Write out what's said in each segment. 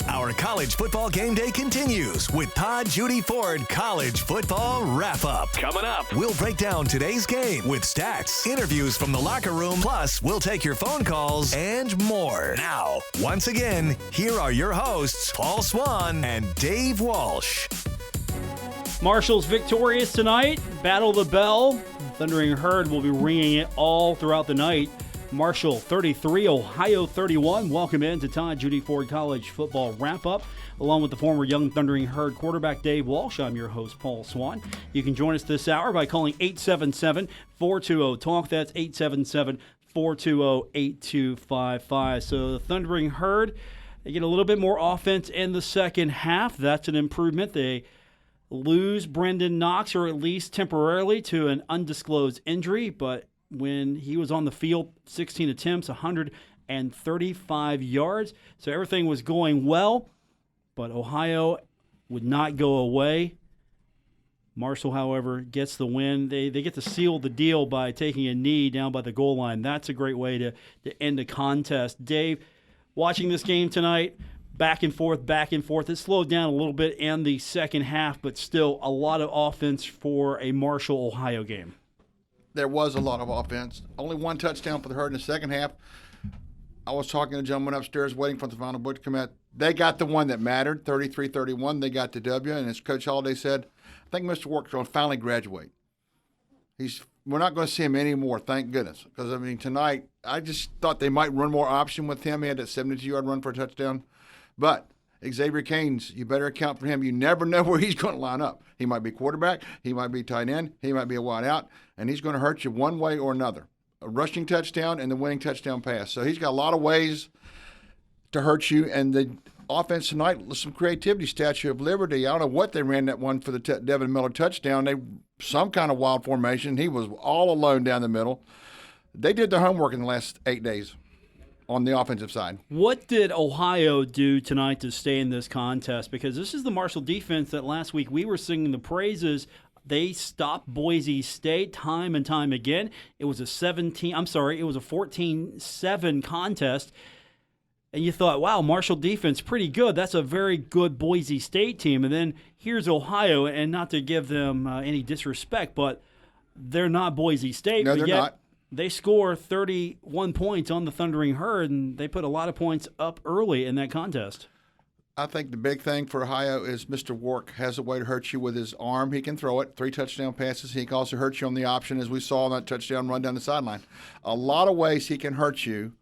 Our college football game day continues with Todd Judy Ford College Football Wrap-Up. Coming up, we'll break down today's game with stats, interviews from the locker room, plus we'll take your phone calls and more. Now, once again, here are your hosts, Paul Swann and Dave Walsh. Marshall's victorious tonight. Battle the Bell. Thundering Herd will be ringing it all throughout the night. Marshall 33, Ohio 31. Welcome in to Todd Judy Ford College Football Wrap-Up. Along with the former Young Thundering Herd quarterback Dave Walsh, I'm your host, Paul Swann. You can join us this hour by calling 877-420-TALK. That's 877-420-8255. So the Thundering Herd, they get a little bit more offense in the second half. That's an improvement. They lose Brendan Knox, or at least temporarily, to an undisclosed injury, but when he was on the field, 16 attempts, 135 yards. So everything was going well, but Ohio would not go away. Marshall, however, gets the win. They get to seal the deal by taking a knee down by the goal line. That's a great way to end a contest. Dave, watching this game tonight, back and forth. It slowed down a little bit in the second half, but still a lot of offense for a Marshall-Ohio game. There was a lot of offense. Only one touchdown for the Herd in the second half. I was talking to the gentleman upstairs waiting for the final book to come out. They got the one that mattered, 33-31. They got the W, and as Coach Holliday said, I think Mr. Work's going to finally graduate. We're not going to see him anymore, thank goodness. Because, I mean, tonight, I just thought they might run more option with him. He had that 72-yard run for a touchdown. But Xavier Caines, you better account for him. You never know where he's going to line up. He might be quarterback. He might be tight end. He might be a wide out. And he's going to hurt you one way or another. A rushing touchdown and the winning touchdown pass. So he's got a lot of ways to hurt you. And the offense tonight, some creativity, Statue of Liberty. I don't know what they ran that one for the Devin Miller touchdown. Some kind of wild formation. He was all alone down the middle. They did their homework in the last 8 days on the offensive side. What did Ohio do tonight to stay in this contest? Because this is the Marshall defense that last week we were singing the praises. They stopped Boise State time and time again. It was a 14-7 contest. And you thought, wow, Marshall defense pretty good. That's a very good Boise State team. And then here's Ohio, and not to give them any disrespect, but they're not Boise State. No, they're not. They score 31 points on the Thundering Herd, and they put a lot of points up early in that contest. I think the big thing for Ohio is Mr. Work has a way to hurt you with his arm. He can throw it, 3 touchdown passes. He can also hurt you on the option, as we saw on that touchdown run down the sideline. A lot of ways he can hurt you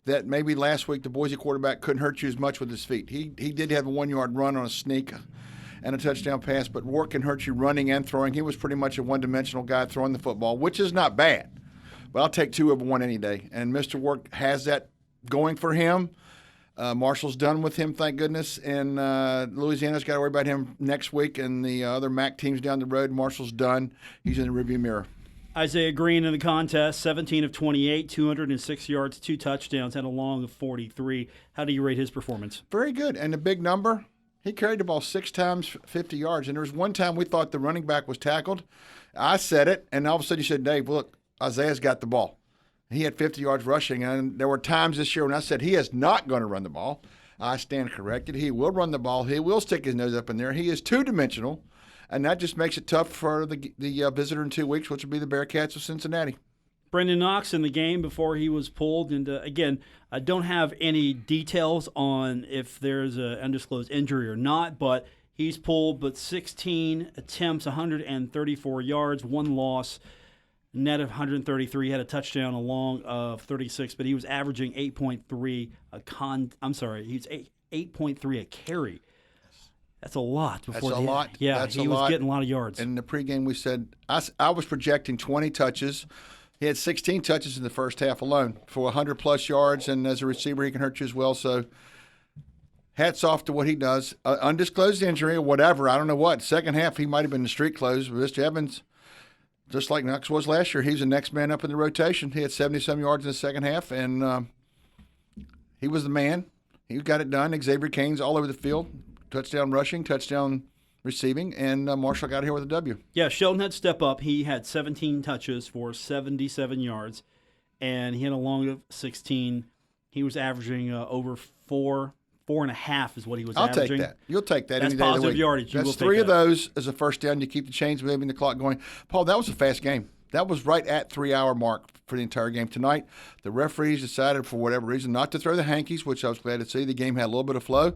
that maybe last week the Boise quarterback couldn't hurt you as much with his feet. He did have a 1-yard run on a sneak and a touchdown pass, but Work can hurt you running and throwing. He was pretty much a one-dimensional guy throwing the football, which is not bad. But I'll take 2 over 1 any day. And Mr. Work has that going for him. Marshall's done with him, thank goodness. And Louisiana's got to worry about him next week. And the other MAC teams down the road, Marshall's done. He's in the rearview mirror. Isaiah Green in the contest, 17 of 28, 206 yards, 2 touchdowns, had a long of 43. How do you rate his performance? Very good. And the big number, he carried the ball 6 times, 50 yards. And there was one time we thought the running back was tackled. I said it, and all of a sudden you said, Dave, look, Isaiah's got the ball. He had 50 yards rushing, and there were times this year when I said he is not going to run the ball. I stand corrected. He will run the ball. He will stick his nose up in there. He is two-dimensional, and that just makes it tough for the visitor in 2 weeks, which will be the Bearcats of Cincinnati. Brendan Knox in the game before he was pulled. And again, I don't have any details on if there's an undisclosed injury or not, but he's pulled, but 16 attempts, 134 yards, 1 loss. Net of 133, had a touchdown, a long of 36, but he was averaging 8.3 he was 8.3 a carry. That's a lot. That's a lot. Yeah, That's he was getting a lot of yards. In the pregame, we said I was projecting 20 touches. He had 16 touches in the first half alone for 100-plus yards, and as a receiver, he can hurt you as well. So hats off to what he does. Undisclosed injury or whatever, I don't know what. Second half, he might have been in the street clothes. But Mr. Evans, just like Knox was last year, he's the next man up in the rotation. He had 70-some yards in the second half, and he was the man. He got it done. Xavier Caines all over the field, touchdown rushing, touchdown receiving, and Marshall got here with a W. Yeah, Sheldon had to step up. He had 17 touches for 77 yards, and he had a long of 16. He was averaging over 4 4.5 is what he was I'll averaging. take that. You'll take that That's any day of the positive week. yardage. You That's will take 3 of that. those as a first down. You keep the chains moving, the clock going. Paul, that was a fast game. That was right at 3-hour mark for the entire game. Tonight, the referees decided for whatever reason not to throw the hankies, which I was glad to see. The game had a little bit of flow.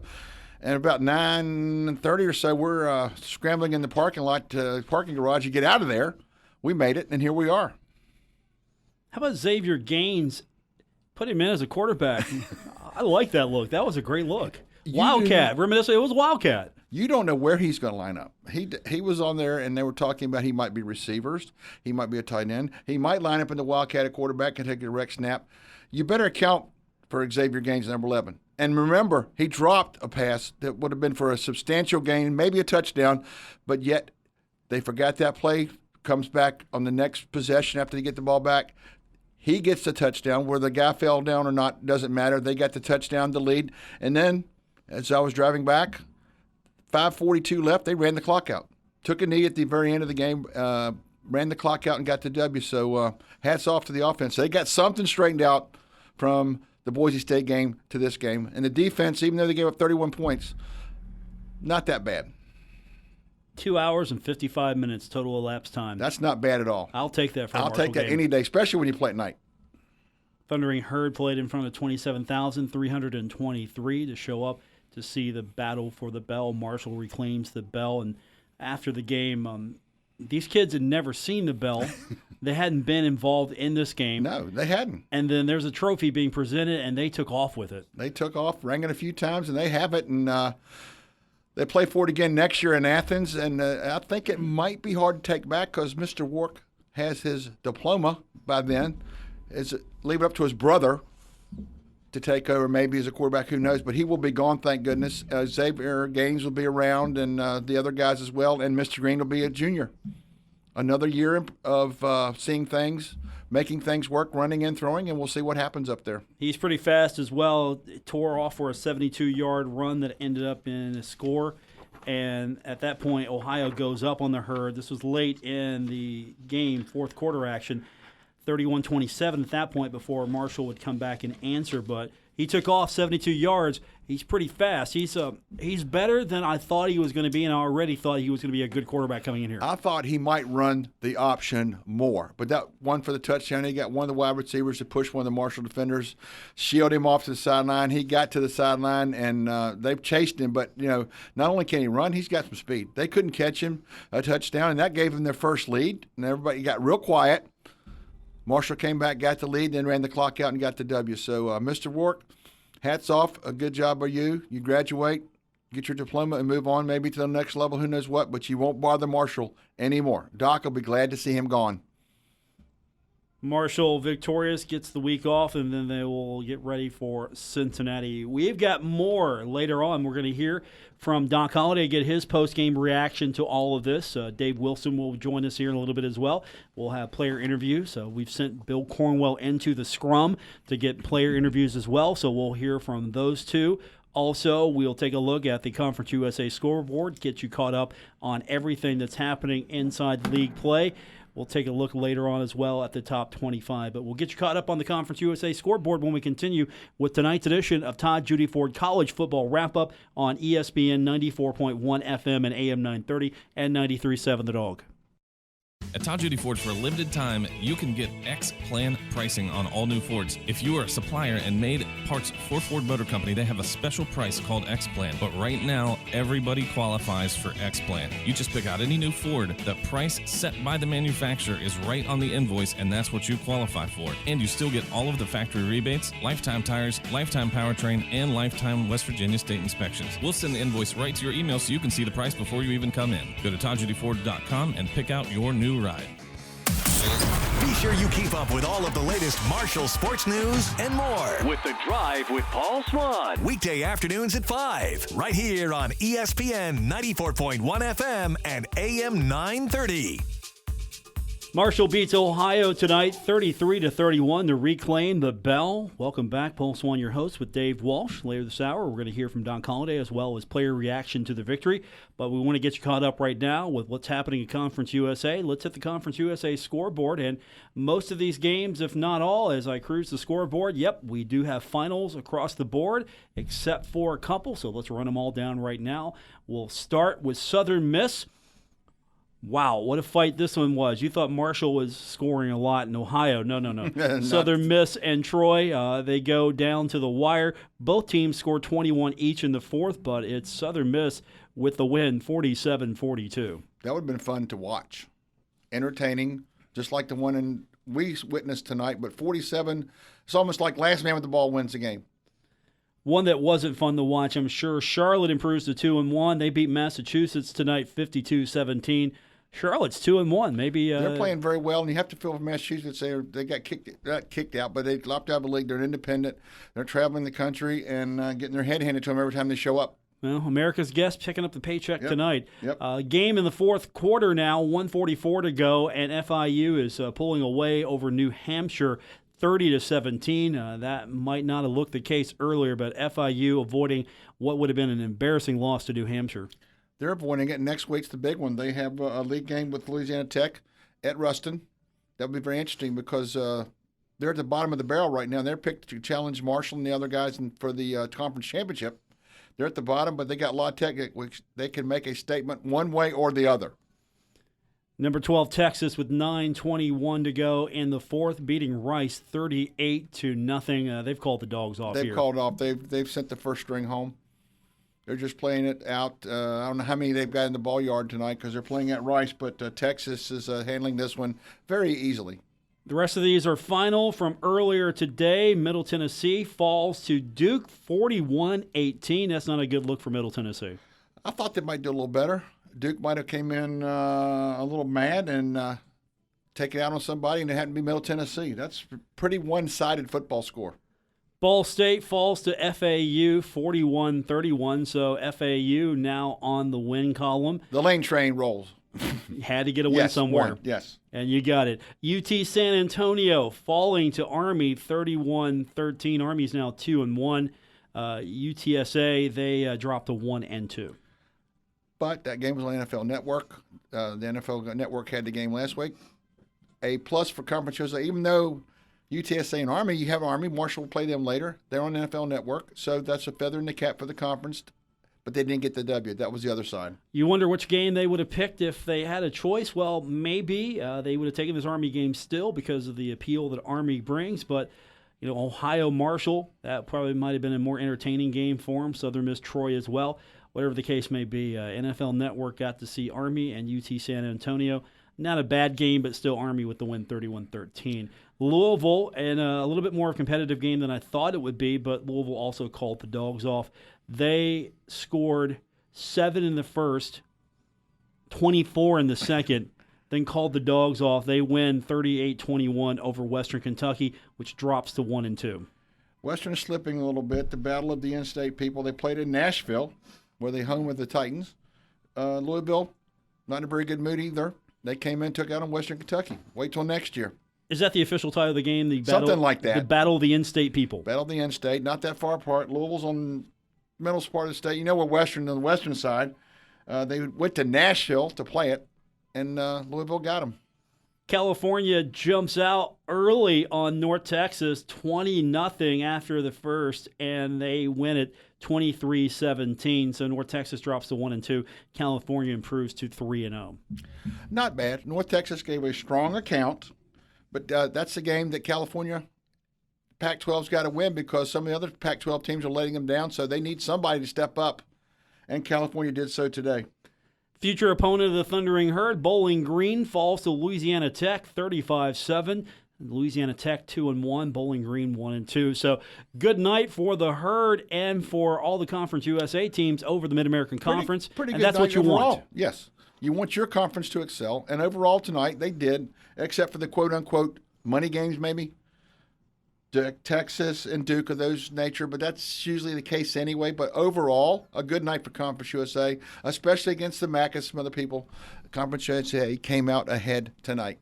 And about 9:30 or so, we're scrambling in the parking lot, parking garage to get out of there. We made it, and here we are. How about Xavier Gaines? Put him in as a quarterback. I like that look. That was a great look. Wildcat. Reminiscent. It was Wildcat. You don't know where he's going to line up. He was on there, and they were talking about he might be receivers. He might be a tight end. He might line up in the Wildcat at quarterback and take a direct snap. You better account for Xavier Gaines, number 11. And remember, he dropped a pass that would have been for a substantial gain, maybe a touchdown, but yet they forgot that play, comes back on the next possession after they get the ball back. He gets the touchdown. Where the guy fell down or not doesn't matter. They got the touchdown, the lead. And then, as I was driving back, 5:42 left, they ran the clock out. Took a knee at the very end of the game, ran the clock out and got the W. So hats off to the offense. They got something straightened out from the Boise State game to this game. And the defense, even though they gave up 31 points, not that bad. 2 hours and 55 minutes total elapsed time. That's not bad at all. I'll take that for a I'll Marshall take that game. any day, especially when you play at night. Thundering Herd played in front of 27,323 to show up to see the battle for the bell. Marshall reclaims the bell, and after the game, these kids had never seen the bell. They hadn't been involved in this game. No, they hadn't. And then there's a trophy being presented, and they took off with it. They took off, rang it a few times, and they have it, and they play for it again next year in Athens, and I think it might be hard to take back because Mr. Wark has his diploma by then. Leave it up to his brother to take over maybe as a quarterback, who knows, but he will be gone, thank goodness. Xavier Gaines will be around, and the other guys as well, and Mr. Green will be a junior. Another year of seeing things, making things work, running and throwing, and we'll see what happens up there. He's pretty fast as well. It tore off for a 72-yard run that ended up in a score. And at that point, Ohio goes up on the Herd. This was late in the game, fourth quarter action, 31-27 at that point before Marshall would come back and answer. But he took off 72 yards. He's pretty fast. He's better than I thought he was going to be, and I already thought he was going to be a good quarterback coming in here. I thought he might run the option more, but that one for the touchdown, he got one of the wide receivers to push one of the Marshall defenders, shield him off to the sideline. He got to the sideline, and they've chased him. But, not only can he run, he's got some speed. They couldn't catch him a touchdown, and that gave them their first lead, and everybody got real quiet. Marshall came back, got the lead, then ran the clock out and got the W. So, Mr. Wark, hats off. A good job by you. You graduate, get your diploma, and move on maybe to the next level, who knows what, but you won't bother Marshall anymore. Doc will be glad to see him gone. Marshall victorious, gets the week off, and then they will get ready for Cincinnati. We've got more later on. We're going to hear from Doc Holliday, get his post-game reaction to all of this. Dave Wilson will join us here in a little bit as well. We'll have player interviews. We've sent Bill Cornwell into the scrum to get player interviews as well, so we'll hear from those two. Also, we'll take a look at the Conference USA scoreboard, get you caught up on everything that's happening inside league play. We'll take a look later on as well at the top 25. But we'll get you caught up on the Conference USA scoreboard when we continue with tonight's edition of Todd Judy Ford College Football Wrap-Up on ESPN 94.1 FM and AM 930 and 93.7 The Dog. At Todd Judy Ford, for a limited time, you can get X-Plan pricing on all new Fords. If you are a supplier and made parts for Ford Motor Company, they have a special price called X-Plan. But right now, everybody qualifies for X-Plan. You just pick out any new Ford. The price set by the manufacturer is right on the invoice, and that's what you qualify for. And you still get all of the factory rebates, lifetime tires, lifetime powertrain, and lifetime West Virginia state inspections. We'll send the invoice right to your email so you can see the price before you even come in. Go to ToddJudyFord.com and pick out your new ride. Be sure you keep up with all of the latest Marshall sports news and more with The Drive with Paul Swann. weekday afternoons at 5, right here on ESPN 94.1 FM and AM 930. Marshall beats Ohio tonight, 33-31 to reclaim the bell. Welcome back, Paul Swann, your host, with Dave Walsh. Later this hour, we're going to hear from Don Colliday as well as player reaction to the victory. But we want to get you caught up right now with what's happening in Conference USA. Let's hit the Conference USA scoreboard. And most of these games, if not all, as I cruise the scoreboard, yep, we do have finals across the board, except for a couple. So let's run them all down right now. We'll start with Southern Miss. Wow, what a fight this one was. You thought Marshall was scoring a lot in Ohio. No. Southern Miss and Troy, they go down to the wire. Both teams scored 21 each in the fourth, but it's Southern Miss with the win, 47-42. That would have been fun to watch. Entertaining, just like the one we witnessed tonight, but 47, it's almost like last man with the ball wins the game. One that wasn't fun to watch, I'm sure. Charlotte improves to 2-1. They beat Massachusetts tonight 52-17. Charlotte's 2-1. Maybe they're playing very well, and you have to feel for Massachusetts. They got kicked out, but they dropped out of the league. They're independent. They're traveling the country and getting their head handed to them every time they show up. Well, America's guest picking up the paycheck tonight. Yep. Game in the fourth quarter now, 1:44 to go, and FIU is pulling away over New Hampshire 30-17. That might not have looked the case earlier, but FIU avoiding what would have been an embarrassing loss to New Hampshire. They're avoiding it. Next week's the big one. They have a league game with Louisiana Tech at Ruston. That'll be very interesting because they're at the bottom of the barrel right now. They're picked to challenge Marshall and the other guys for the conference championship. They're at the bottom, but they got La Tech, which they can make a statement one way or the other. Number 12, Texas, with 9:21 to go in the fourth, beating Rice 38-0. They've called the dogs off. They've called off. They've sent the first string home. They're just playing it out. I don't know how many they've got in the ball yard tonight because they're playing at Rice, but Texas is handling this one very easily. The rest of these are final from earlier today. Middle Tennessee falls to Duke 41-18. That's not a good look for Middle Tennessee. I thought they might do a little better. Duke might have came in a little mad and taken out on somebody, and it had to be Middle Tennessee. That's a pretty one-sided football score. Ball State falls to FAU 41-31, so FAU now on the win column. The lane train rolls. You had to get a win somewhere. Yes. And you got it. UT San Antonio falling to Army 31-13. Army's now 2-1. UTSA, they dropped to 1-2. But that game was on the NFL Network. The NFL Network had the game last week. A plus for Conference USA, even though UTSA and Army, you have Army. Marshall will play them later. They're on the NFL Network, so that's a feather in the cap for the conference. But they didn't get the W. That was the other side. You wonder which game they would have picked if they had a choice. Well, maybe they would have taken this Army game still because of the appeal that Army brings. But, Ohio Marshall, that probably might have been a more entertaining game for them. Southern Miss Troy as well. Whatever the case may be, NFL Network got to see Army and UT San Antonio. Not a bad game, but still Army with the win 31-13. Louisville, and a little bit more of a competitive game than I thought it would be, but Louisville also called the dogs off. They scored 7 in the first, 24 in the second, then called the dogs off. They win 38-21 over Western Kentucky, which drops to 1-2. Western is slipping a little bit. The battle of the in-state people. They played in Nashville, where they home with the Titans. Louisville, not in a very good mood either. They came in, took out on Western Kentucky. Wait till next year. Is that the official title of the game? The battle, something like that. The battle of the in-state people. Battle of the in-state, not that far apart. Louisville's on the middle part of the state. You know where Western on the western side. They went to Nashville to play it, and Louisville got them. California jumps out early on North Texas, 20-0 after the first, and they win it 23-17. So North Texas drops to 1-2. California improves to 3-0. Not bad. North Texas gave a strong account, but that's the game that California Pac-12's got to win because some of the other Pac-12 teams are letting them down, so they need somebody to step up, and California did so today. Future opponent of the Thundering Herd, Bowling Green, falls to Louisiana Tech 35-7. Louisiana Tech 2-1, Bowling Green 1-2. So good night for the Herd and for all the Conference USA teams over the Mid-American Conference. Pretty and good that's what you overall. want. Yes. You want your conference to excel, and overall tonight they did, except for the quote-unquote money games maybe. Texas and Duke of those nature, but that's usually the case anyway. But overall, a good night for Conference USA, especially against the MAC and some other people. Conference USA came out ahead tonight.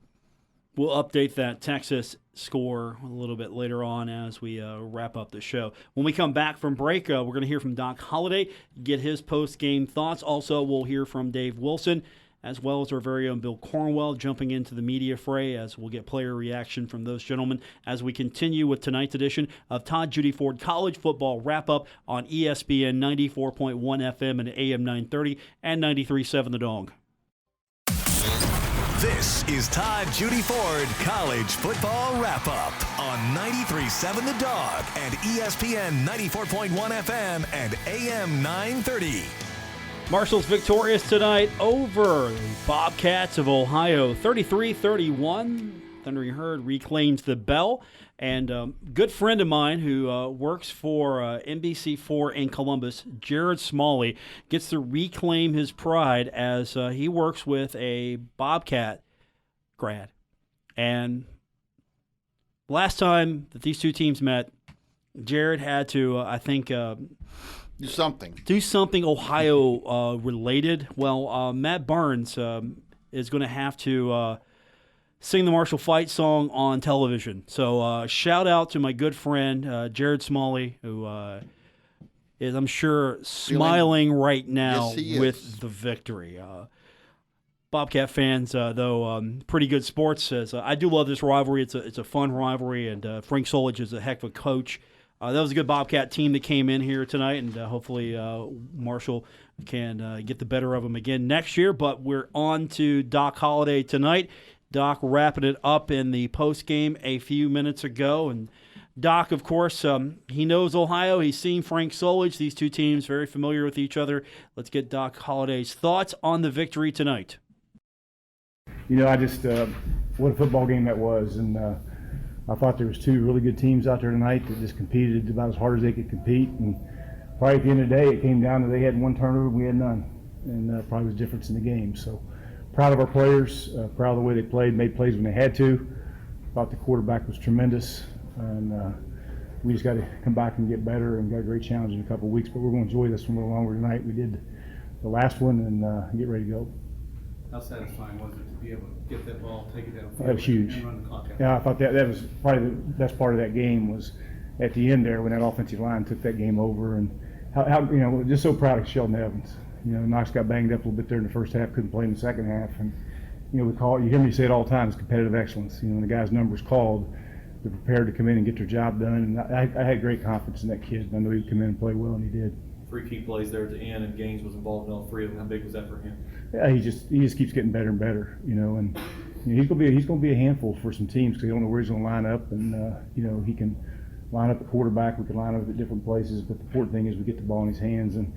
We'll update that Texas score a little bit later on as we wrap up the show. When we come back from break, we're going to hear from Doc Holliday, get his post-game thoughts. Also, we'll hear from Dave Wilson, as well as our very own Bill Cornwell jumping into the media fray, as we'll get player reaction from those gentlemen as we continue with tonight's edition of Todd Judy Ford College Football Wrap-Up on ESPN 94.1 FM and AM 930 and 93.7 The Dog. This is Todd Judy Ford College Football Wrap-Up on 93.7 The Dog and ESPN 94.1 FM and AM 930. Marshall's victorious tonight over the Bobcats of Ohio, 33-31. Thundering Herd reclaims the bell. And a good friend of mine who works for NBC4 in Columbus, Jared Smalley, gets to reclaim his pride as he works with a Bobcat grad. And last time that these two teams met, Jared had to, do something Ohio related. Well, Matt Barnes is going to have to sing the Marshall Fight song on television. So shout out to my good friend Jared Smalley, who is, I'm sure, smiling right now with the victory. Bobcat fans, though, pretty good sports. As I do love this rivalry. It's a fun rivalry, and Frank Solich is a heck of a coach. That was a good Bobcat team that came in here tonight, and hopefully Marshall can get the better of them again next year. But we're on to Doc Holliday tonight. Doc wrapping it up in the postgame a few minutes ago. And Doc, of course, he knows Ohio. He's seen Frank Solich. These two teams very familiar with each other. Let's get Doc Holliday's thoughts on the victory tonight. You know, I just what a football game that was. And I thought there was two really good teams out there tonight that just competed about as hard as they could compete. And probably at the end of the day, it came down to they had one turnover, we had none. And probably was the difference in the game. So proud of our players, proud of the way they played, made plays when they had to. Thought the quarterback was tremendous. And we just got to come back and get better, and got a great challenge in a couple of weeks. But we're going to enjoy this one a little longer tonight. We did the last one and get ready to go. How satisfying was it to be able to get that ball, take it downfield, That was huge. and run the clock out? Yeah, I thought that was probably the best part of that game was at the end there when that offensive line took that game over, and how you know, just so proud of Sheldon Evans. You know, Knox got banged up a little bit there in the first half, couldn't play in the second half, and you know, you hear me say it all the time, it's competitive excellence. You know, when the guy's number's called, they're prepared to come in and get their job done, and I had great confidence in that kid. I know he'd come in and play well, and he did. 3 key plays there at the end, and Gaines was involved in all 3 of them. How big was that for him? Yeah, he just keeps getting better and better, you know, and you know, he's gonna be a handful for some teams because they don't know where he's gonna line up, and you know, he can line up at quarterback, we can line up at different places, but the important thing is we get the ball in his hands, and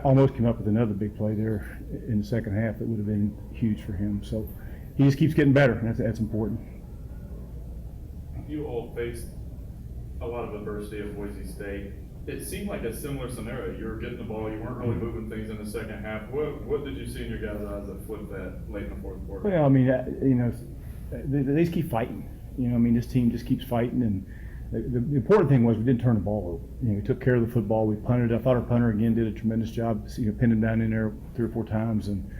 almost came up with another big play there in the second half that would have been huge for him. So he just keeps getting better, and that's important. You all faced a lot of adversity at Boise State. It seemed like a similar scenario. You were getting the ball, you weren't really moving things in the second half. What did you see in your guys' eyes that flipped that late in the fourth quarter? Well, I mean, you know, they just keep fighting. You know, I mean, this team just keeps fighting, and the important thing was we didn't turn the ball over. You know, we took care of the football. We punted. I thought our punter again did a tremendous job. You know, pinned him down in there 3 or 4 times, and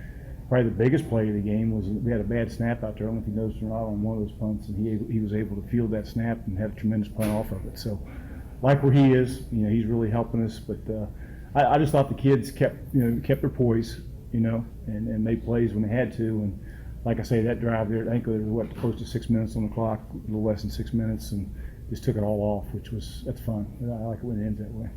probably the biggest play of the game was we had a bad snap out there. I don't know if you noticed or not on one of those punts, and he was able to field that snap and had a tremendous punt off of it. So, like where he is, you know, he's really helping us. But I just thought the kids kept their poise, you know, and made plays when they had to. And like I say, that drive there, I think there was close to 6 minutes on the clock, a little less than 6 minutes, and just took it all off, that's fun. I like it when it ends that way.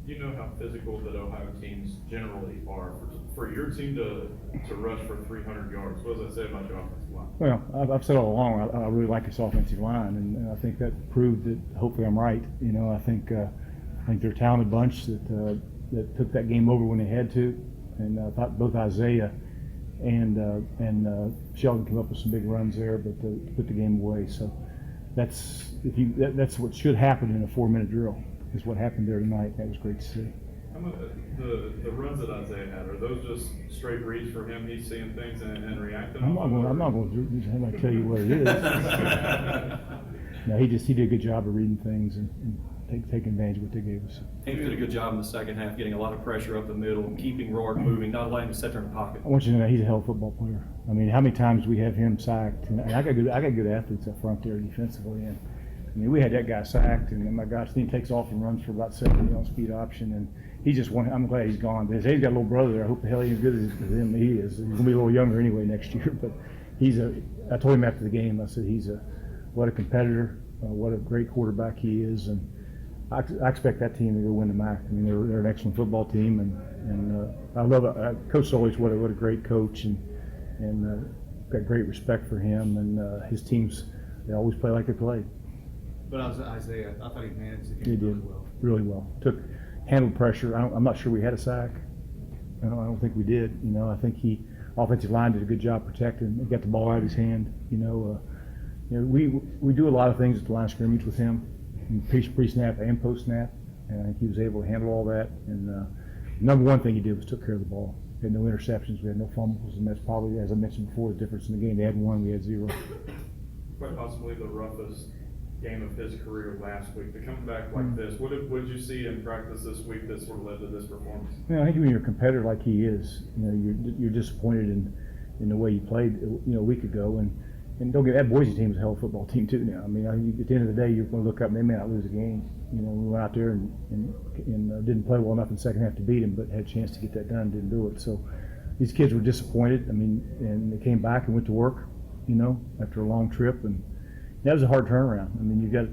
You know how physical that Ohio teams generally are. For your team to rush for 300 yards, what does that say about your offensive line? Well, I've said all along, I really like this offensive line, and I think that proved that hopefully I'm right. You know, I think they're a talented bunch that took that game over when they had to, and I thought both Isaiah and Sheldon came up with some big runs there, but put the game away. So that's what should happen in a 4-minute drill. Is what happened there tonight. That was great to see. The runs that Isaiah had, are those just straight reads for him? He's seeing things and reacting? I'm not going to tell you what it is. No, he did a good job of reading things and take advantage of what they gave us. Team did a good job in the second half, getting a lot of pressure up the middle, keeping Rourke moving, not letting him sit there in the pocket. I want you to know he's a hell of a football player. I mean, how many times we have him sacked? And I got good athletes up front there defensively. And I mean, we had that guy sacked, and my gosh, then he takes off and runs for about 70 on speed option, and he just won. I'm glad he's gone. But he's got a little brother there. I hope the hell he's as good as him. He is. He's gonna be a little younger anyway next year. But I told him after the game. I said what a competitor, what a great quarterback he is, and I expect that team to go win the MAC. I mean, they're an excellent football team, and I love it. Coach Solis, what a great coach, and got great respect for him and his teams. They always play like they played. But Isaiah, I thought he managed the He game did really well. really well. Handled pressure. I'm not sure we had a sack. I don't think we did. I think offensive line did a good job protecting. He got the ball out of his hand. We do a lot of things at the line of scrimmage with him, pre-snap and post-snap, and I think he was able to handle all that. And the number one thing he did was took care of the ball. We had no interceptions. We had no fumbles, and that's probably, as I mentioned before, the difference in the game. They had one, we had 0. Quite possibly the roughest game of his career last week. To come back like this, what did you see in practice this week that sort of led to this performance? I think when you're a competitor like he is, you're disappointed in the way he played, a week ago. And don't get that Boise team is a hell of a football team too now. I mean, at the end of the day, you're going to look up and they may not lose a game. We went out there and didn't play well enough in the second half to beat him, but had a chance to get that done, didn't do it. So these kids were disappointed. I mean, and they came back and went to work, after a long trip, and that was a hard turnaround. I mean, you get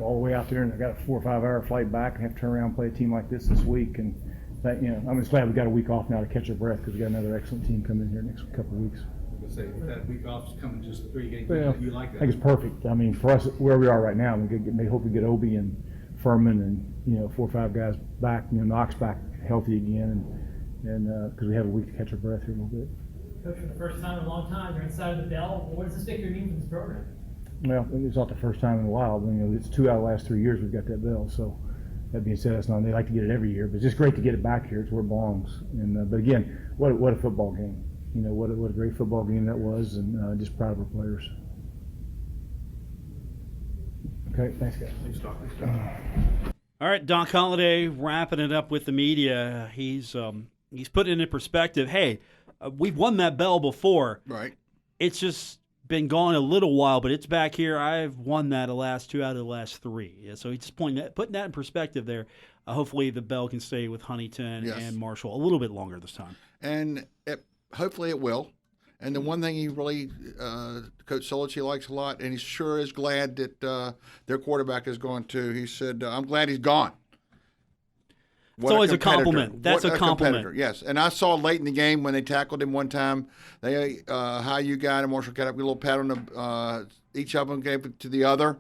all the way out there, and I got a 4 or 5 hour flight back, and have to turn around and play a team like this week. And that, I'm just glad we got a week off now to catch our breath because we got another excellent team coming in here next couple of weeks. Say that week off is coming just 3 games. Well, You like that? I think it's perfect. I mean, for us, where we are right now, we hope we get Obi and Furman and 4 or 5 guys back. Knox back healthy again, and because we have a week to catch our breath here a little bit. Coach, for the first time in a long time, you're inside of the bell. What does this take your mean for this program? Well, it's not the first time in a while. It's 2 out of the last 3 years we've got that bell. So that being said, they like to get it every year, but it's just great to get it back here. It's where it belongs. And but again, what a football game. What a great football game that was, and just proud of our players. Okay, thanks, guys. Thanks, Doc. All right, Doc Holliday wrapping it up with the media. He's putting it in perspective. Hey, we've won that bell before. Right. It's just been gone a little while, but it's back here. I've won that the last 2 out of the last 3. Yeah, so he's just putting that in perspective there. Hopefully the bell can stay with Huntington and Marshall a little bit longer this time. And hopefully it will. And the one thing he really, Coach Solich, he likes a lot, and he sure is glad that their quarterback is going to. He said, I'm glad he's gone. It's always a compliment. That's a compliment. Yes. And I saw late in the game when they tackled him one time, how you got and Marshall got up, a little pat on the, each of them gave it to the other.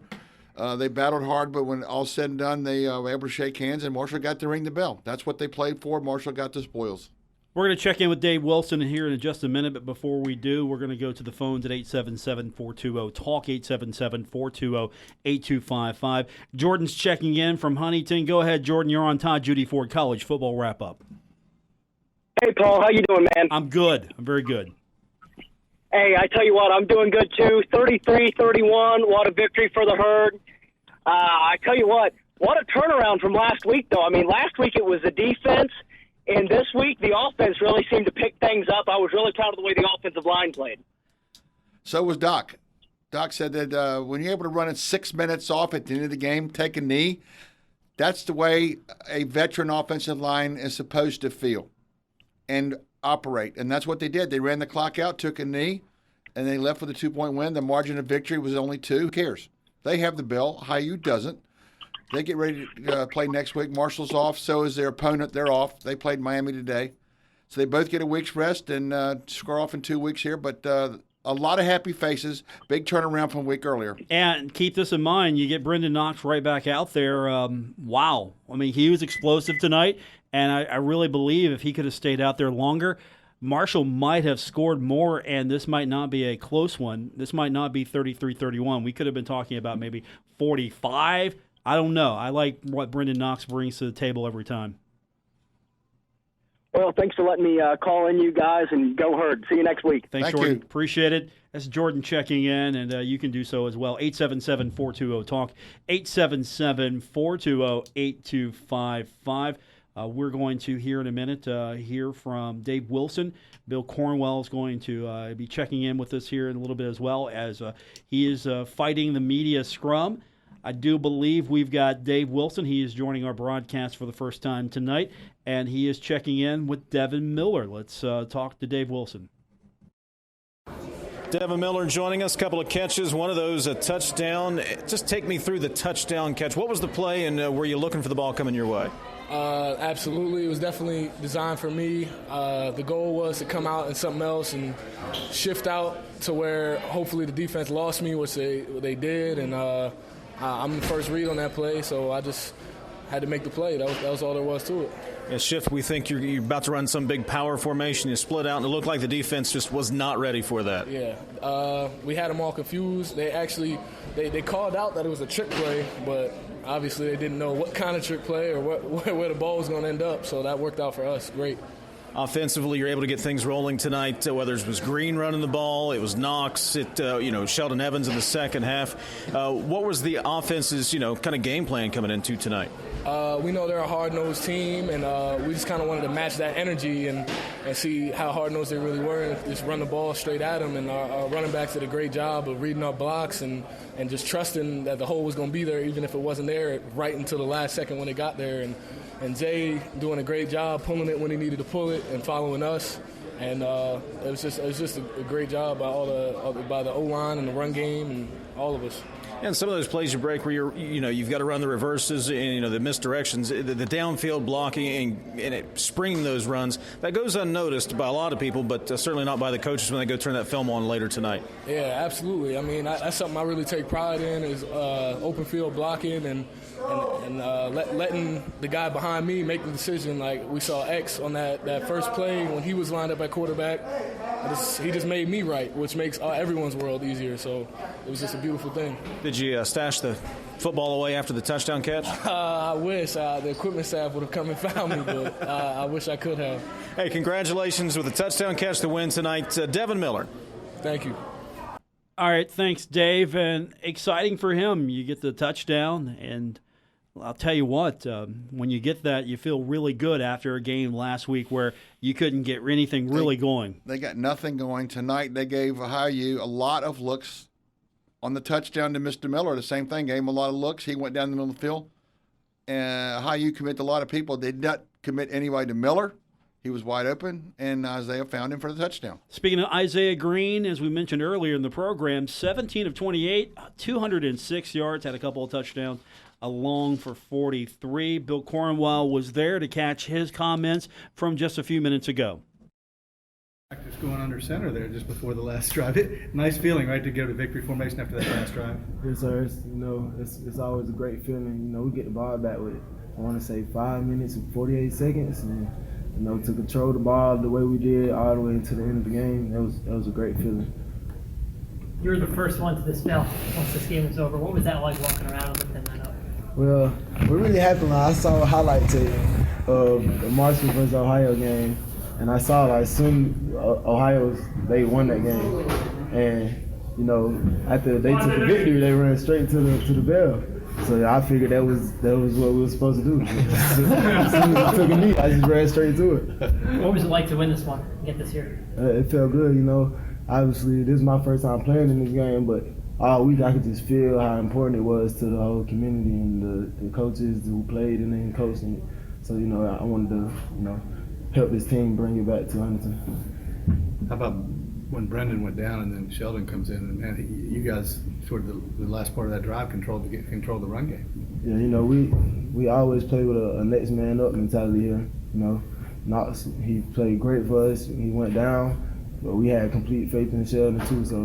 They battled hard, but when all said and done, they were able to shake hands, and Marshall got to ring the bell. That's what they played for. Marshall got the spoils. We're going to check in with Dave Wilson here in just a minute, but before we do, we're going to go to the phones at 877-420-TALK, 877-420-8255. Jordan's checking in from Huntington. Go ahead, Jordan. You're on Todd Judy Ford College Football Wrap-Up. Hey, Paul. How you doing, man? I'm good. I'm very good. Hey, I tell you what, I'm doing good, too. 33-31, what a victory for the Herd. I tell you what a turnaround from last week, though. I mean, last week it was the defense. And this week, the offense really seemed to pick things up. I was really proud of the way the offensive line played. So was Doc. Doc said that when you're able to run it 6 minutes off at the end of the game, take a knee, that's the way a veteran offensive line is supposed to feel and operate. And that's what they did. They ran the clock out, took a knee, and they left with a 2-point win. The margin of victory was only 2. Who cares? They have the bell. Ohio doesn't. They get ready to play next week. Marshall's off. So is their opponent. They're off. They played Miami today. So they both get a week's rest and score off in 2 weeks here. But a lot of happy faces. Big turnaround from a week earlier. And keep this in mind. You get Brendan Knox right back out there. Wow. I mean, he was explosive tonight. And I really believe if he could have stayed out there longer, Marshall might have scored more, and this might not be a close one. This might not be 33-31. We could have been talking about maybe 45. I don't know. I like what Brendan Knox brings to the table every time. Well, thanks for letting me call in, you guys, and go Herd. See you next week. Thanks, Thank Jordan. you. Appreciate it. That's Jordan checking in, and you can do so as well. 877-420-TALK, 877-420-8255. We're going to, here in a minute, hear from Dave Wilson. Bill Cornwell is going to be checking in with us here in a little bit as well, as he is fighting the media scrum. I do believe we've got Dave Wilson. He is joining our broadcast for the first time tonight, and he is checking in with Devin Miller. Let's talk to Dave Wilson. Devin Miller joining us. A couple of catches. One of those, a touchdown. Just take me through the touchdown catch. What was the play, and were you looking for the ball coming your way? Absolutely. It was definitely designed for me. The goal was to come out and something else and shift out to where hopefully the defense lost me, which they did, and I'm the first read on that play, so I just had to make the play. That was all there was to it. A shift, we think you're about to run some big power formation. You split out, and it looked like the defense just was not ready for that. Yeah. We had them all confused. They actually they called out that it was a trick play, but obviously they didn't know what kind of trick play or where the ball was going to end up, so that worked out for us great. Offensively, you're able to get things rolling tonight, whether it was Green running the ball, it was Knox, Sheldon Evans in the second half. What was the offense's, kind of game plan coming into tonight? We know they're a hard-nosed team, and we just kind of wanted to match that energy and see how hard-nosed they really were and just run the ball straight at them. And our running backs did a great job of reading our blocks and just trusting that the hole was going to be there, even if it wasn't there, right until the last second when it got there. And Jay doing a great job pulling it when he needed to pull it and following us. And it was just a great job by the O-line and the run game and all of us. And some of those plays you break where you've got to run the reverses and the misdirections, the downfield blocking and springing those runs, that goes unnoticed by a lot of people, but certainly not by the coaches when they go turn that film on later tonight. Yeah, absolutely. I mean, that's something I really take pride in is open field blocking and letting the guy behind me make the decision. Like we saw X on that first play when he was lined up at quarterback. He just made me right, which makes everyone's world easier. So it was just a beautiful thing. Did you stash the football away after the touchdown catch? I wish. The equipment staff would have come and found me, but I wish I could have. Hey, congratulations with the touchdown catch to win tonight. Devin Miller. Thank you. All right, thanks, Dave. And exciting for him. You get the touchdown, and I'll tell you what, when you get that, you feel really good after a game last week where you couldn't get anything really going. They got nothing going. Tonight they gave Ohio a lot of looks on the touchdown to Mr. Miller. The same thing, gave him a lot of looks. He went down the middle of the field. Ohio committed a lot of people. They did not commit anybody to Miller. He was wide open, and Isaiah found him for the touchdown. Speaking of Isaiah Green, as we mentioned earlier in the program, 17 of 28, 206 yards, had a couple of touchdowns, along for 43. Bill Cornwell was there to catch his comments from just a few minutes ago. Just going under center there just before the last drive. Nice feeling, right, to go to victory formation after that last drive. Yes, sir. It's always a great feeling. We get the ball back with, I want to say, 5 minutes and 48 seconds, and to control the ball the way we did all the way into the end of the game. That was a great feeling. You were the first one to dispel once this game was over. What was that like walking around and lifting that up? Well, what really happened, I saw a highlight tape of the Marshall versus Ohio game, and I saw as soon they won that game, and after they took the victory, they ran straight to the bell. So I figured that was what we were supposed to do. As soon as it took a knee, I just ran straight to it. What was it like to win this one and get this here? It felt good, Obviously, this is my first time playing in this game, but all week I could just feel how important it was to the whole community and the coaches who played and then coached it. So, I wanted to, help this team bring it back to Huntington. How about when Brendan went down and then Sheldon comes in, and man, you guys toward the last part of that drive controlled the run game. Yeah, we always play with a next man up mentality here. Knox, he played great for us. He went down, but we had complete faith in Sheldon too. So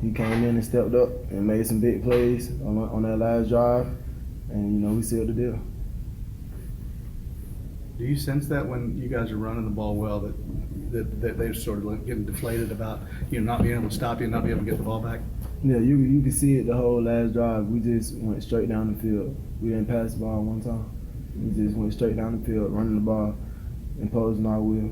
he came in and stepped up and made some big plays on that last drive, and we sealed the deal. Do you sense that when you guys are running the ball well that they're sort of getting deflated about not being able to stop you and not being able to get the ball back? Yeah, you can see it the whole last drive. We just went straight down the field. We didn't pass the ball one time. We just went straight down the field, running the ball. imposing our will.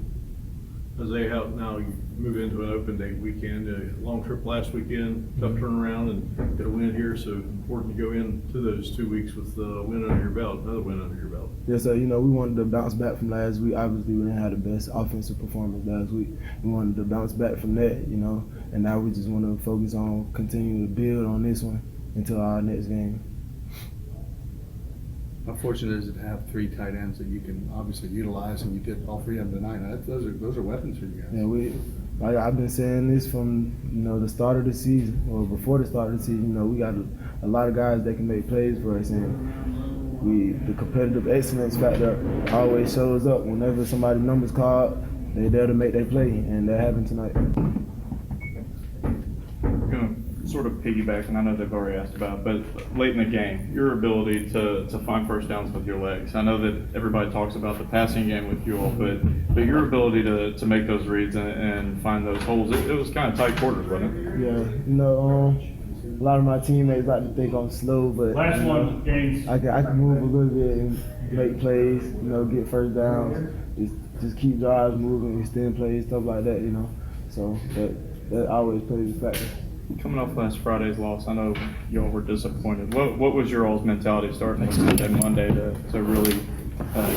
Isaiah, how now you move into an open day weekend, a long trip last weekend, tough turnaround, and get a win here. So important to go into those 2 weeks with a win under your belt, another win under your belt. Yes, sir. You know, we wanted to bounce back from last week. Obviously, we didn't have the best offensive performance last week. We wanted to bounce back from that, you know, and now we just want to focus on continuing to build on this one until our next game. How fortunate is it to have 3 tight ends that you can obviously utilize, and you did all 3 of them tonight? Those are weapons for you guys. Yeah, I've been saying this from the start of the season, or before the start of the season. You know, we got a lot of guys that can make plays for us, and the competitive excellence factor always shows up whenever somebody's number's called. They're there to make their play, and that happened tonight. Sort of piggyback, and I know they've already asked about, but late in the game, your ability to find first downs with your legs. I know that everybody talks about the passing game with you all, but your ability to make those reads and find those holes, it was kind of tight quarters, wasn't it? Yeah, a lot of my teammates like to think I'm slow, but I can move a little bit and make plays, get first downs, just keep drives moving, extend plays, stuff like that, So that always plays a factor. Coming off last Friday's loss, I know y'all were disappointed. What was your all's mentality starting with Sunday, Monday to really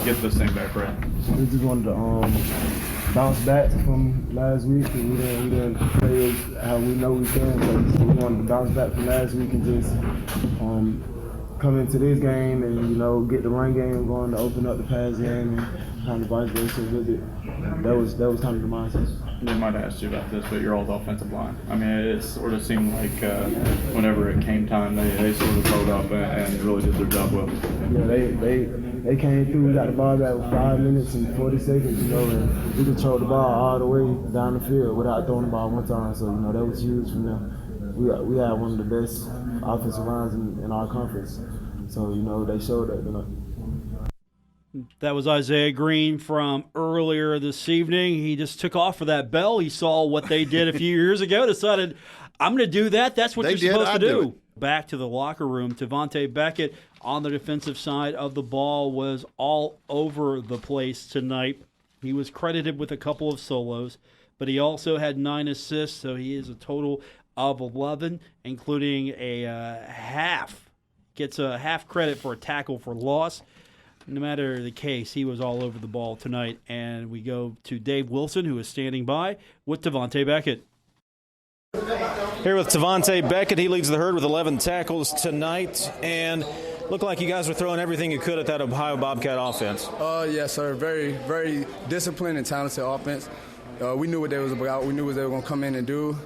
get this thing back right? We just wanted to bounce back from last week, and we didn't play how we know we can. So we wanted to bounce back from last week and just come into this game and get the run game going to open up the pass game and kind of vice versa with it. That was kind of the mindset. They might have asked you about this, but your all's offensive line. I mean, it sort of seemed like whenever it came time, they sort of pulled up and really did their job well. Yeah, they came through. We got the ball back with 5 minutes and 40 seconds, and we controlled the ball all the way down the field without throwing the ball one time. So, that was huge from them. We had one of the best offensive lines in our conference. So, they showed that tonight. That was Isaiah Green from earlier this evening. He just took off for that bell. He saw what they did a few years ago, decided, I'm going to do that. That's what you're supposed to do. Back to the locker room. Tavante Beckett on the defensive side of the ball was all over the place tonight. He was credited with a couple of solos, but he also had 9 assists, so he is a total of 11, including a half. Gets a half credit for a tackle for loss. No matter the case, he was all over the ball tonight. And we go to Dave Wilson, who is standing by with Tavante Beckett. Here with Tavante Beckett. He leads the herd with 11 tackles tonight. And looked like you guys were throwing everything you could at that Ohio Bobcat offense. Yes, sir. Very, very disciplined and talented offense. We knew what they was about. We knew what they were going to come in and do.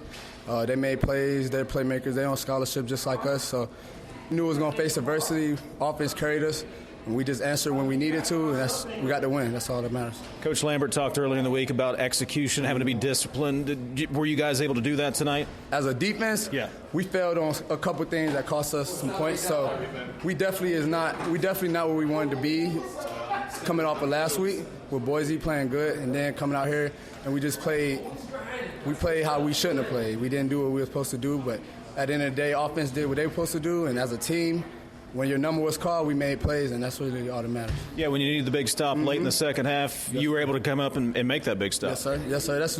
They made plays. They're playmakers. They're on scholarship just like us. So we knew it was going to face adversity. Offense carried us. And we just answered when we needed to, and we got the win. That's all that matters. Coach Lambert talked earlier in the week about execution, having to be disciplined. Were you guys able to do that tonight? As a defense, yeah, we failed on a couple things that cost us some points. So we definitely not where we wanted to be coming off of last week with Boise playing good, and then coming out here and we played how we shouldn't have played. We didn't do what we were supposed to do, but at the end of the day, offense did what they were supposed to do, and as a team, when your number was called, we made plays, and that's really all that matters. Yeah, when you needed the big stop late in the second half, you were able to come up and make that big stop. Yes, sir. Yes, sir. That's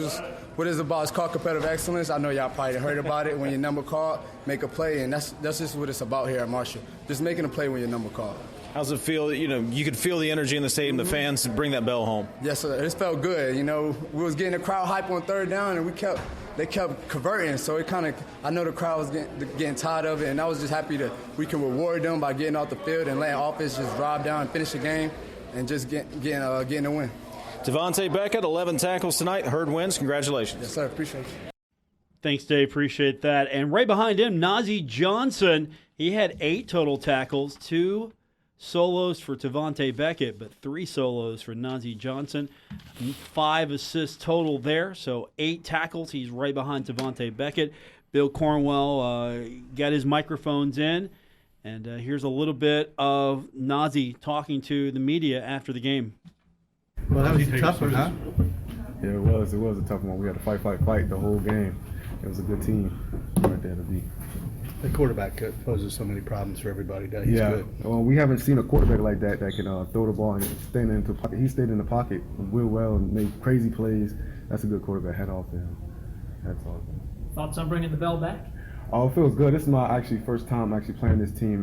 what it's about. It's called competitive excellence. I know y'all probably heard about it. When your number called, make a play, and that's just what it's about here at Marshall. Just making a play when your number called. How's it feel? You could feel the energy in the stadium, the fans, to bring that bell home. Yes, sir. It felt good. We was getting the crowd hype on third down, and they kept converting, so it kind of, I know the crowd was getting tired of it, and I was just happy that we can reward them by getting off the field and letting offense just drive down and finish the game and just getting a win. Tavante Beckett, 11 tackles tonight. Herd wins. Congratulations. Yes, sir. Appreciate it. Thanks, Dave. Appreciate that. And right behind him, Najee Johnson. He had 8 total tackles, 2 solos for Tavante Beckett, but 3 solos for Najee Johnson. 5 assists total there, so 8 tackles. He's right behind Tavante Beckett. Bill Cornwell got his microphones in, and here's a little bit of Najee talking to the media after the game. Well, that was a tough one, huh? Yeah, it was. It was a tough one. We had to fight the whole game. It was a good team right there to beat. The quarterback poses so many problems for everybody. He's good. Well, we haven't seen a quarterback like that can throw the ball and stand into the pocket. He stayed in the pocket real well and made crazy plays. That's a good quarterback. Hat off to him. That's all. Thoughts on bringing the bell back? Oh, it feels good. This is my first time playing this team.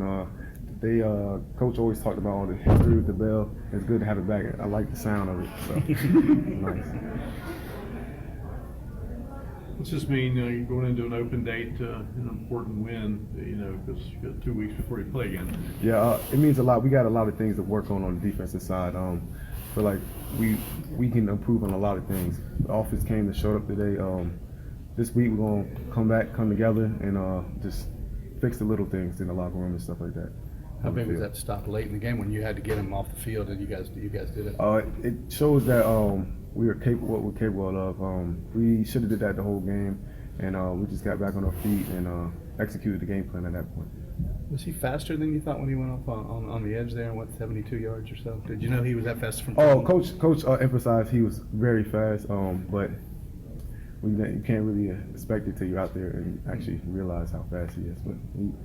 Coach always talked about all the history with the bell. It's good to have it back. I like the sound of it. So nice. What's this mean? You're going into an open date, an important win. Because you got 2 weeks before you play again. Yeah, it means a lot. We got a lot of things to work on the defensive side. Feel like we can improve on a lot of things. The offense came to show up today. This week we're gonna come together, and just fix the little things in the locker room and stuff like that. How big was that stop late in the game when you had to get him off the field and you guys did it? It shows that we are capable what we're capable of. We should have did that the whole game, and we just got back on our feet and executed the game plan at that point. Was he faster than you thought when he went off on the edge there and went 72 yards or so? Did you know he was that fast from? Coach emphasized he was very fast, but you can't really expect it till you're out there and actually realize how fast he is. But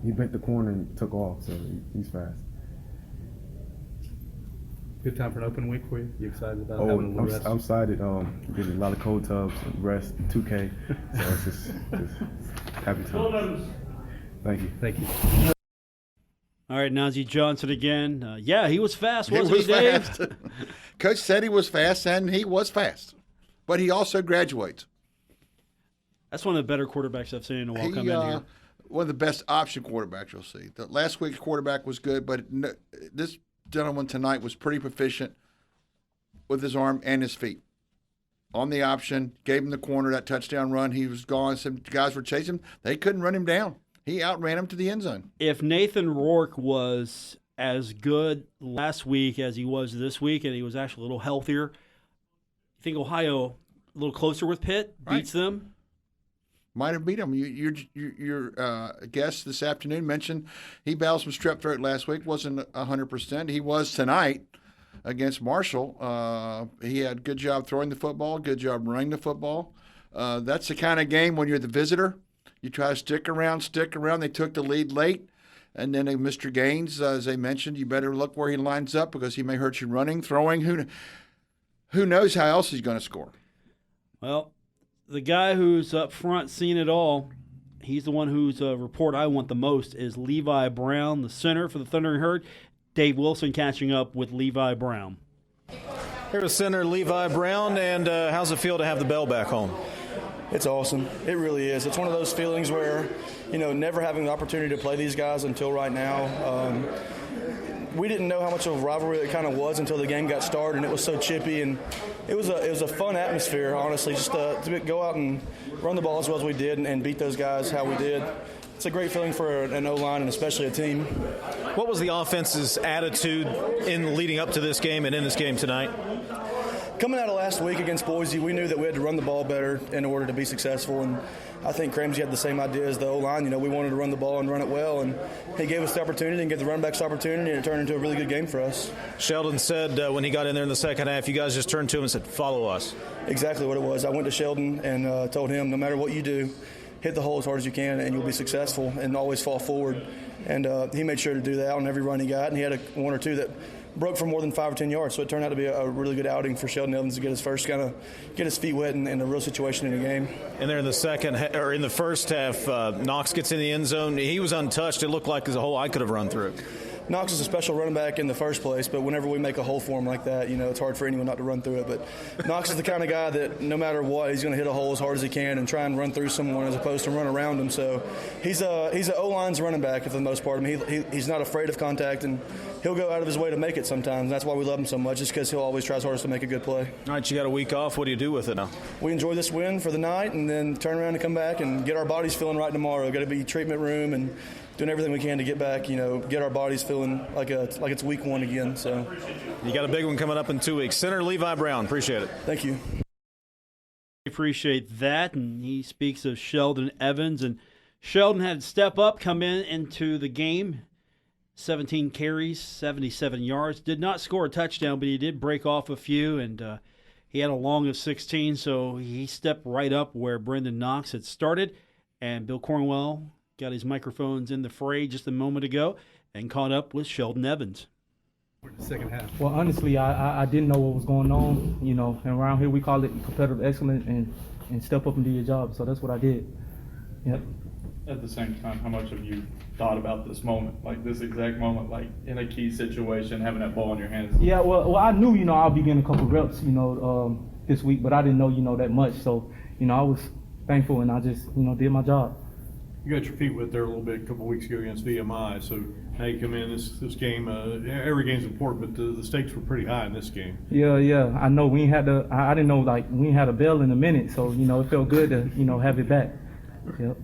he bent the corner and took off, so he's fast. Good time for an open week for you? You excited about having a little rest? I'm excited. Getting a lot of cold tubs, rest, 2K. So it's just happy time. Thank you. Thank you. All right, Najee Johnson again. He was fast, wasn't he, Dave? Fast. Coach said he was fast, and he was fast. But he also graduates. That's one of the better quarterbacks I've seen in a while come in here. One of the best option quarterbacks you'll see. The last week's quarterback was good, but this gentleman tonight was pretty proficient with his arm and his feet. On the option, gave him the corner, that touchdown run. He was gone. Some guys were chasing him. They couldn't run him down. He outran him to the end zone. If Nathan Rourke was as good last week as he was this week, and he was actually a little healthier, you think Ohio a little closer with Pitt beats them? Might have beat him. Your guest this afternoon mentioned he battled some strep throat last week. Wasn't 100%. He was tonight against Marshall. He had a good job throwing the football, good job running the football. That's the kind of game when you're the visitor, you try to stick around. They took the lead late. And then Mr. Gaines, as they mentioned, you better look where he lines up because he may hurt you running, throwing. Who knows how else he's going to score? Well, the guy who's up front seeing it all, he's the one whose report I want the most is Levi Brown, the center for the Thundering Herd. Dave Wilson catching up with Levi Brown. Here's center Levi Brown, and how's it feel to have the bell back home? It's awesome. It really is. It's one of those feelings where, never having the opportunity to play these guys until right now. We didn't know how much of a rivalry it kind of was until the game got started, and it was so chippy, and it was a fun atmosphere, honestly, just to go out and run the ball as well as we did and beat those guys how we did. It's a great feeling for an O-line and especially a team. What was the offense's attitude in leading up to this game and in this game tonight? Coming out of last week against Boise, we knew that we had to run the ball better in order to be successful, and I think Cramsey had the same idea as the O-line. We wanted to run the ball and run it well, and he gave us the opportunity and gave the running backs the opportunity, and it turned into a really good game for us. Sheldon said when he got in there in the second half, you guys just turned to him and said, follow us. Exactly what it was. I went to Sheldon and told him, no matter what you do, hit the hole as hard as you can, and you'll be successful, and always fall forward. And he made sure to do that on every run he got, and he had one or two that broke for more than 5 or 10 yards, so it turned out to be a really good outing for Sheldon Evans to get his feet wet in a real situation in the game. And there in the first half, Knox gets in the end zone. He was untouched. It looked like as a whole I could have run through. Knox is a special running back in the first place, but whenever we make a hole for him like that, it's hard for anyone not to run through it. But Knox is the kind of guy that no matter what, he's going to hit a hole as hard as he can and try and run through someone as opposed to run around him. So he's an O-line's running back for the most part. He's not afraid of contact, and he'll go out of his way to make it sometimes. That's why we love him so much, just because he'll always try his hardest to make a good play. All right, you got a week off. What do you do with it now? We enjoy this win for the night and then turn around and come back and get our bodies feeling right tomorrow. Got to be treatment room and doing everything we can to get back, get our bodies feeling like it's week one again. So you got a big one coming up in 2 weeks. Center Levi Brown, appreciate it. Thank you. Appreciate that, and he speaks of Sheldon Evans, and Sheldon had to step up, come into the game. 17 carries, 77 yards. Did not score a touchdown, but he did break off a few, and he had a long of 16, so he stepped right up where Brendan Knox had started, and Bill Cornwell got his microphones in the fray just a moment ago and caught up with Sheldon Evans. The second half. Well, honestly, I didn't know what was going on, you know, and around here we call it competitive excellence and step up and do your job. So that's what I did. Yep. At the same time, how much have you thought about this moment, like this exact moment, like in a key situation, having that ball in your hands? Yeah, well, I knew, you know, I'll be getting a couple reps, you know, this week, but I didn't know, you know, that much. So, you know, I was thankful and I just, you know, did my job. You got your feet wet there a little bit a couple of weeks ago against VMI, so now you come in this game. Every game's important, but the stakes were pretty high in this game. Yeah. I know we ain't had I didn't know, like, we ain't had a bell in a minute, so, you know, it felt good to, you know, have it back. Yep.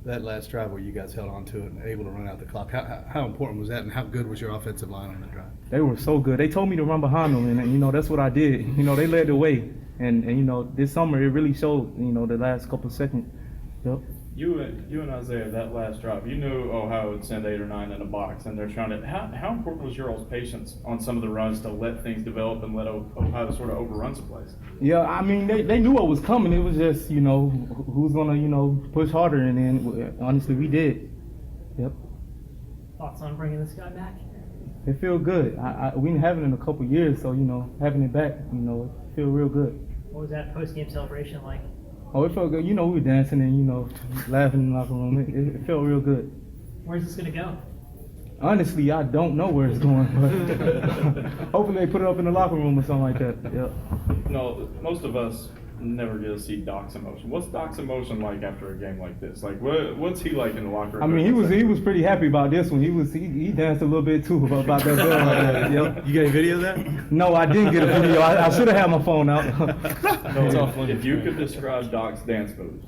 That last drive where you guys held on to it and able to run out the clock, how important was that, and how good was your offensive line on the drive? They were so good. They told me to run behind them, and, you know, that's what I did. You know, they led the way. And you know, this summer it really showed, you know, the last couple of seconds. Yep. You and Isaiah, that last drive, you knew Ohio would send 8 or 9 in a box, and they're trying to. How important was your all's patience on some of the runs to let things develop and let Ohio sort of overrun some plays? Yeah, I mean, they knew what was coming. It was just, you know, who's gonna, you know, push harder, and then honestly, we did. Yep. Thoughts on bringing this guy back? It feel good. We didn't have it in a couple years, so, you know, having it back, you know, it feel real good. What was that post-game celebration like? Oh, it felt good. You know, we were dancing and, you know, laughing in the locker room. It felt real good. Where's this going to go? Honestly, I don't know where it's going, but hopefully they put it up in the locker room or something like that. Yeah. No, most of us never get to see Doc's emotion. What's Doc's emotion like after a game like this? Like, what's he like in the locker room? I mean, he was pretty happy about this one. He danced a little bit too about that bell like that. Yep. You get a video of that? No, I didn't get a video. I should have had my phone out. If you could describe Doc's dance moves,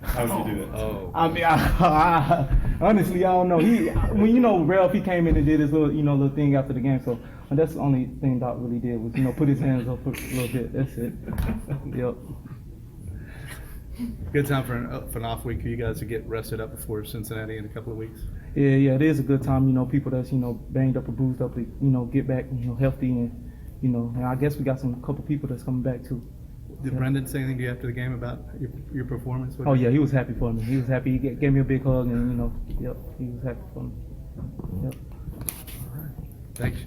how would you do that? Oh. I mean, I honestly, I don't know. When you know, Ralph, he came in and did his little, you know, little thing after the game. So that's the only thing Doc really did was, you know, put his hands up a little bit. That's it. Yep. Good time for an off week for you guys to get rested up before Cincinnati in a couple of weeks. Yeah, it is a good time. You know, people that's, you know, banged up or bruised up, to, you know, get back, you know, healthy, and, you know, and I guess we got a couple people that's coming back too. Did Brendan say anything to you after the game about your performance? Oh yeah, he was happy for me. He was happy. He gave me a big hug, and, you know, yep, he was happy for me. Yep. All right. Thanks.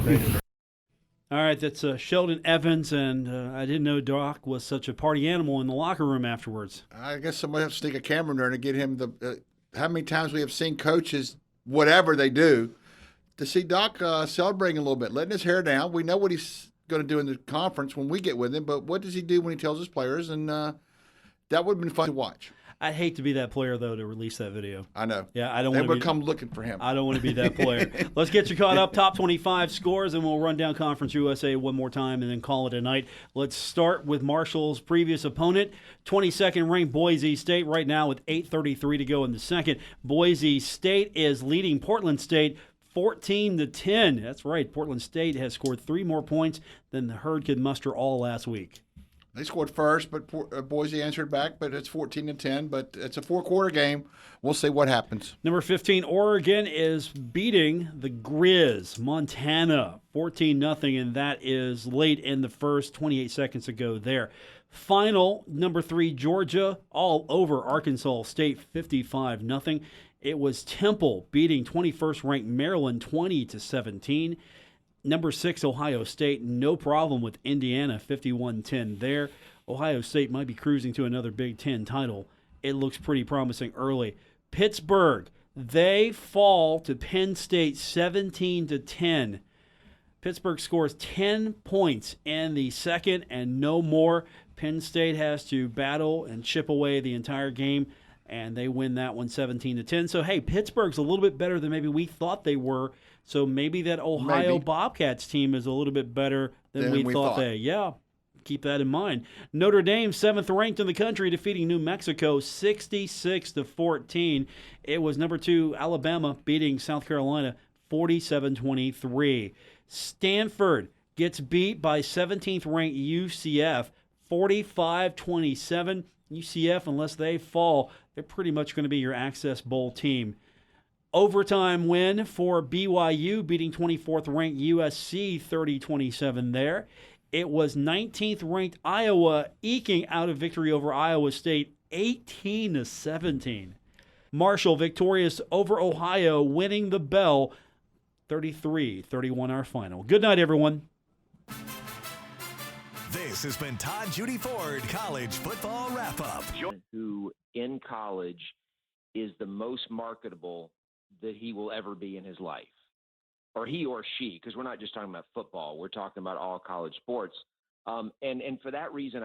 Thank you. All right, that's Sheldon Evans, and I didn't know Doc was such a party animal in the locker room afterwards. I guess somebody has to stick a camera in there to get him the. How many times we have seen coaches, whatever they do, to see Doc celebrating a little bit, letting his hair down. We know what he's going to do in the conference when we get with him, but what does he do when he tells his players? And that would have been fun to watch. I'd hate to be that player, though, to release that video. I know. Yeah, I don't want to to come looking for him. I don't want to be that player. Let's get you caught up. Top 25 scores, and we'll run down Conference USA one more time and then call it a night. Let's start with Marshall's previous opponent, 22nd ranked Boise State, right now with 8:33 to go in the second. Boise State is leading Portland State 14-10. That's right. Portland State has scored 3 more points than the Herd could muster all last week. They scored first, but Boise answered back, but it's 14-10. But it's a 4-quarter game. We'll see what happens. Number 15, Oregon is beating the Grizz, Montana, 14-0, and that is late in the first, 28 seconds ago there. Final, number 3, Georgia, all over Arkansas State, 55-0. It was Temple beating 21st ranked Maryland 20-17. Number 6, Ohio State, no problem with Indiana, 51-10 there. Ohio State might be cruising to another Big Ten title. It looks pretty promising early. Pittsburgh, they fall to Penn State 17-10. Pittsburgh scores 10 points in the second and no more. Penn State has to battle and chip away the entire game, and they win that one 17-10. So, hey, Pittsburgh's a little bit better than maybe we thought they were. So maybe that Ohio Bobcats team is a little bit better than we thought they. Yeah, keep that in mind. Notre Dame, 7th ranked in the country, defeating New Mexico 66-14. It was number 2 Alabama beating South Carolina 47-23. Stanford gets beat by 17th ranked UCF 45-27. UCF, unless they fall, they're pretty much going to be your Access Bowl team. Overtime win for BYU, beating 24th ranked USC 30-27 there. It was 19th ranked Iowa eking out a victory over Iowa State 18-17. Marshall victorious over Ohio, winning the bell 33-31 our final. Good night, everyone. This has been Todd Judy Ford College Football Wrap-Up. Who in college is the most marketable that he will ever be in his life, or he or she, because we're not just talking about football, we're talking about all college sports. And for that reason,